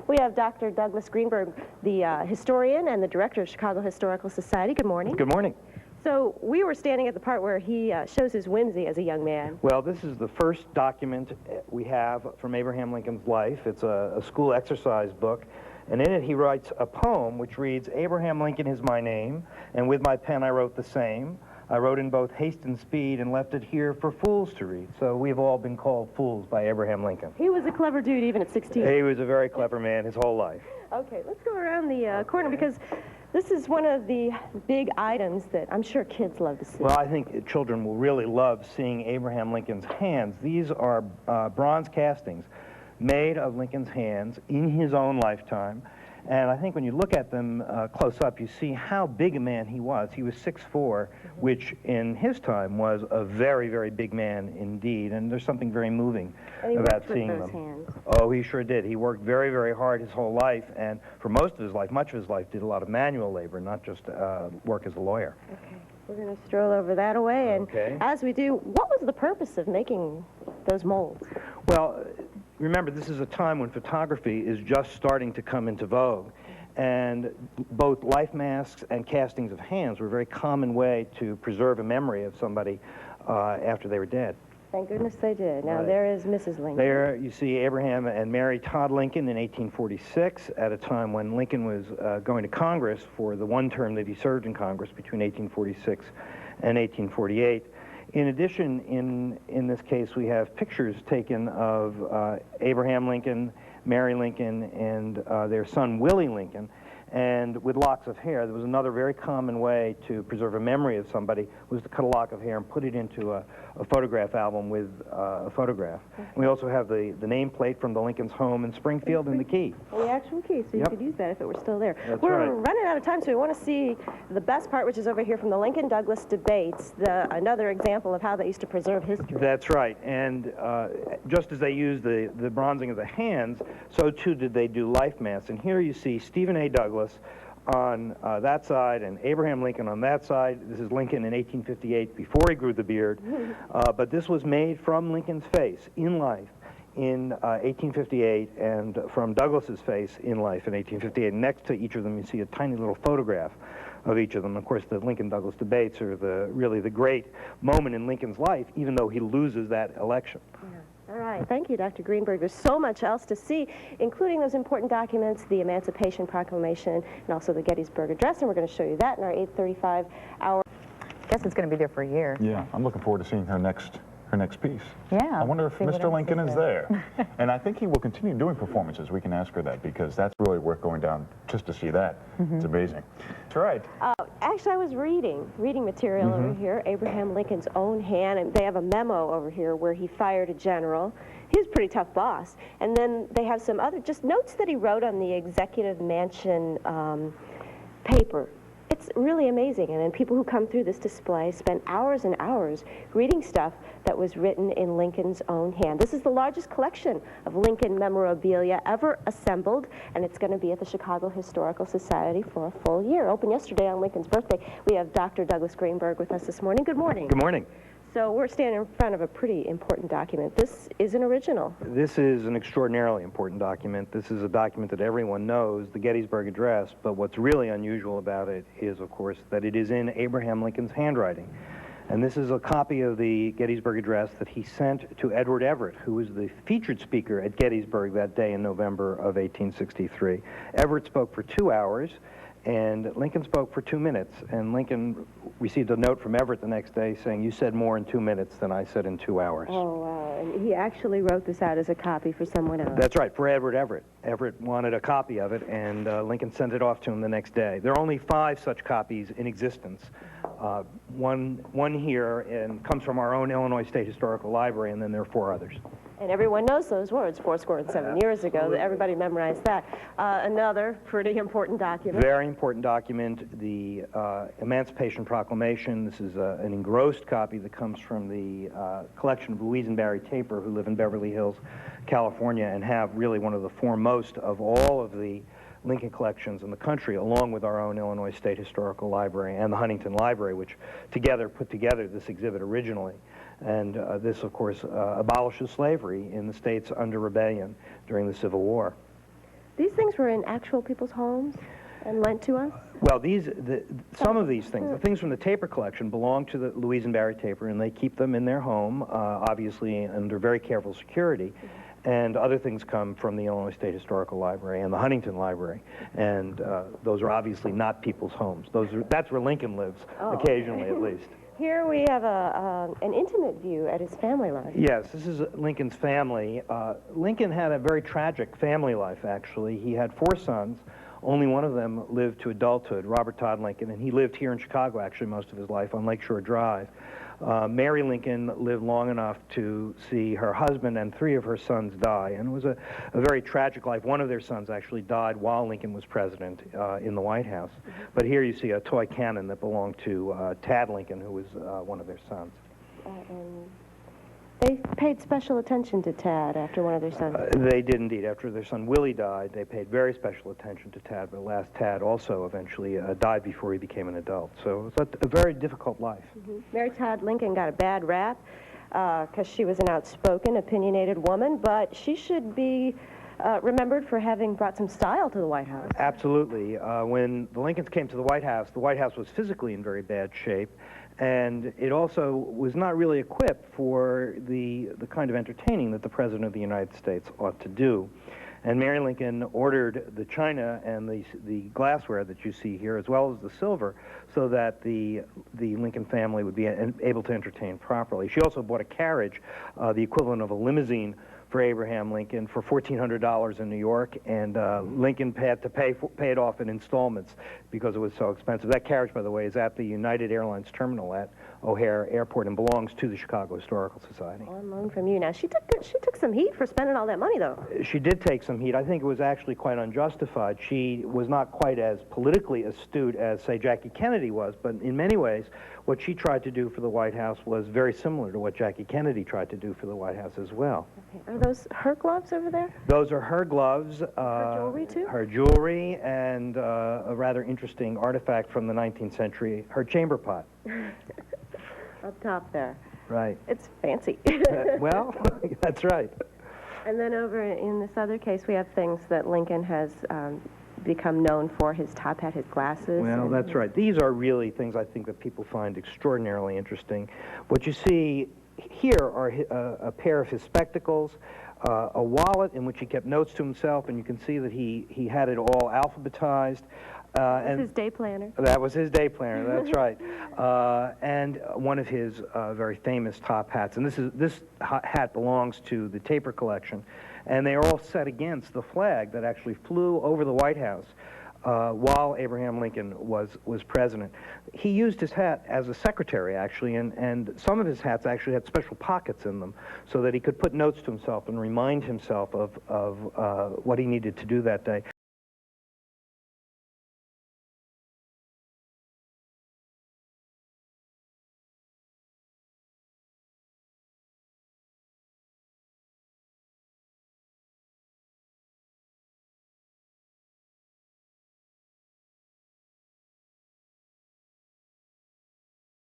We have Dr. Douglas Greenberg, the historian and the director of Chicago Historical Society. Good morning. Good morning. So we were standing at the part where he shows his whimsy as a young man. Well, this is the first document we have from Abraham Lincoln's life. It's a school exercise book, and in it he writes a poem which reads, "Abraham Lincoln is my name, and with my pen I wrote the same. I wrote in both haste and speed and left it here for fools to read." So we've all been called fools by Abraham Lincoln. He was a clever dude even at 16. He was a very clever man his whole life. Okay, let's go around the corner because this is one of the big items that I'm sure kids love to see. Well, I think children will really love seeing Abraham Lincoln's hands. These are bronze castings made of Lincoln's hands in his own lifetime. And I think when you look at them close up, you see how big a man he was. He was 6'4", which in his time was a very, very big man indeed. And there's something very moving about seeing them. Hands. Oh, he sure did. He worked very, very hard his whole life. And for most of his life, much of his life, did a lot of manual labor, not just work as a lawyer. Okay. We're going to stroll over that away. And as we do, what was the purpose of making those molds? Well, remember, this is a time when photography is just starting to come into vogue, and both life masks and castings of hands were a very common way to preserve a memory of somebody after they were dead. Thank goodness they did. Now there is Mrs. Lincoln. There you see Abraham and Mary Todd Lincoln in 1846, at a time when Lincoln was going to Congress for the one term that he served in Congress between 1846 and 1848. In addition, in this case, we have pictures taken of Abraham Lincoln, Mary Lincoln, and their son Willie Lincoln, and with locks of hair. There was another very common way to preserve a memory of somebody, was to cut a lock of hair and put it into a photograph album with a photograph. And we also have the nameplate from the Lincoln's home in Springfield and the key. The actual key, so you could use that if it were still there. That's We're right. running out of time, so we want to see the best part, which is over here from the Lincoln-Douglas debates, another example of how they used to preserve history. That's right, and just as they used the bronzing of the hands, so too did they do life masks. And here you see Stephen A. Douglas on that side and Abraham Lincoln on that side. This is Lincoln in 1858 before he grew the beard, but this was made from Lincoln's face in life in 1858 and from Douglas's face in life in 1858. Next to each of them you see a tiny little photograph of each of them. Of course, the Lincoln-Douglas debates are really the great moment in Lincoln's life, even though he loses that election. Yeah. All right. Thank you, Dr. Greenberg. There's so much else to see, including those important documents, the Emancipation Proclamation, and also the Gettysburg Address, and we're going to show you that in our 8:35 hour. I guess it's going to be there for a year. Yeah, I'm looking forward to seeing her next piece. Yeah. I wonder if see what Mr. else Lincoln is there. And I think he will continue doing performances. We can ask her that, because that's really worth going down just to see that. It's amazing. That's right. Actually, I was reading material over here, Abraham Lincoln's own hand, and they have a memo over here where he fired a general. He was a pretty tough boss. And then they have some other, just notes that he wrote on the Executive Mansion paper. It's really amazing, and then people who come through this display spend hours and hours reading stuff that was written in Lincoln's own hand. This is the largest collection of Lincoln memorabilia ever assembled, and it's going to be at the Chicago Historical Society for a full year. Opened yesterday on Lincoln's birthday. We have Dr. Douglas Greenberg with us this morning. Good morning. Good morning. So we're standing in front of a pretty important document. This is an original. This is an extraordinarily important document. This is a document that everyone knows, the Gettysburg Address, but what's really unusual about it is, of course, that it is in Abraham Lincoln's handwriting. And this is a copy of the Gettysburg Address that he sent to Edward Everett, who was the featured speaker at Gettysburg that day in November of 1863. Everett spoke for 2 hours, and Lincoln spoke for 2 minutes, and Lincoln received a note from Everett the next day saying, "You said more in 2 minutes than I said in 2 hours." Oh, wow. And he actually wrote this out as a copy for someone else. That's right, for Edward Everett. Everett wanted a copy of it, and Lincoln sent it off to him the next day. There are only 5 such copies in existence. One here and comes from our own Illinois State Historical Library, and then there are 4 others. And everyone knows those words, 7 years ago. Everybody memorized that. Another pretty important document. Very important document, the Emancipation Proclamation. This is an engrossed copy that comes from the collection of Louise and Barry Taper, who live in Beverly Hills, California, and have really one of the foremost of all of the Lincoln collections in the country, along with our own Illinois State Historical Library and the Huntington Library, which together put together this exhibit originally. And this, of course, abolishes slavery in the states under rebellion during the Civil War. These things were in actual people's homes and lent to us? Well, some of these things, the things from the Taper collection, belong to the Louise and Barry Taper, and they keep them in their home, obviously under very careful security. And other things come from the Illinois State Historical Library and the Huntington Library, and those are obviously not people's homes. That's where Lincoln lives, occasionally at least. Here we have an intimate view at his family life. Yes, this is Lincoln's family. Lincoln had a very tragic family life, actually. He had 4 sons. Only one of them lived to adulthood, Robert Todd Lincoln, and he lived here in Chicago, actually, most of his life on Lakeshore Drive. Mary Lincoln lived long enough to see her husband and 3 of her sons die, and it was a very tragic life. One of their sons actually died while Lincoln was president in the White House. But here you see a toy cannon that belonged to Tad Lincoln, who was one of their sons. And they paid special attention to Tad after one of their sons. They did indeed. After their son Willie died, they paid very special attention to Tad, but last Tad also eventually died before he became an adult. So it was a very difficult life. Mary Todd Lincoln got a bad rap because she was an outspoken, opinionated woman, but she should be remembered for having brought some style to the White House. Absolutely. When the Lincolns came to the White House was physically in very bad shape, and it also was not really equipped for the kind of entertaining that the President of the United States ought to do. And Mary Lincoln ordered the china and the glassware that you see here, as well as the silver, so that the Lincoln family would be able to entertain properly. She also bought a carriage, the equivalent of a limousine, for Abraham Lincoln for $1,400 in New York, and Lincoln had to pay it off in installments because it was so expensive. That carriage, by the way, is at the United Airlines terminal at O'Hare Airport and belongs to the Chicago Historical Society. On loan from you. Now, she took some heat for spending all that money, though. She did take some heat. I think it was actually quite unjustified. She was not quite as politically astute as, say, Jackie Kennedy was, but in many ways, what she tried to do for the White House was very similar to what Jackie Kennedy tried to do for the White House as well. Okay. Are those her gloves over there? Those are her gloves. Her jewelry, too? Her jewelry, and a rather interesting artifact from the 19th century, her chamber pot. Up top there. Right. It's fancy. Well, that's right. And then over in this other case, we have things that Lincoln has become known for, his top hat, his glasses. Well, that's right. These are really things I think that people find extraordinarily interesting. What you see here are a pair of his spectacles, a wallet in which he kept notes to himself, and you can see that he had it all alphabetized. That's his day planner. That was his day planner, that's right. And one of his very famous top hats. And this hat belongs to the Taper collection. And they are all set against the flag that actually flew over the White House while Abraham Lincoln was president. He used his hat as a secretary, actually, and some of his hats actually had special pockets in them so that he could put notes to himself and remind himself of what he needed to do that day.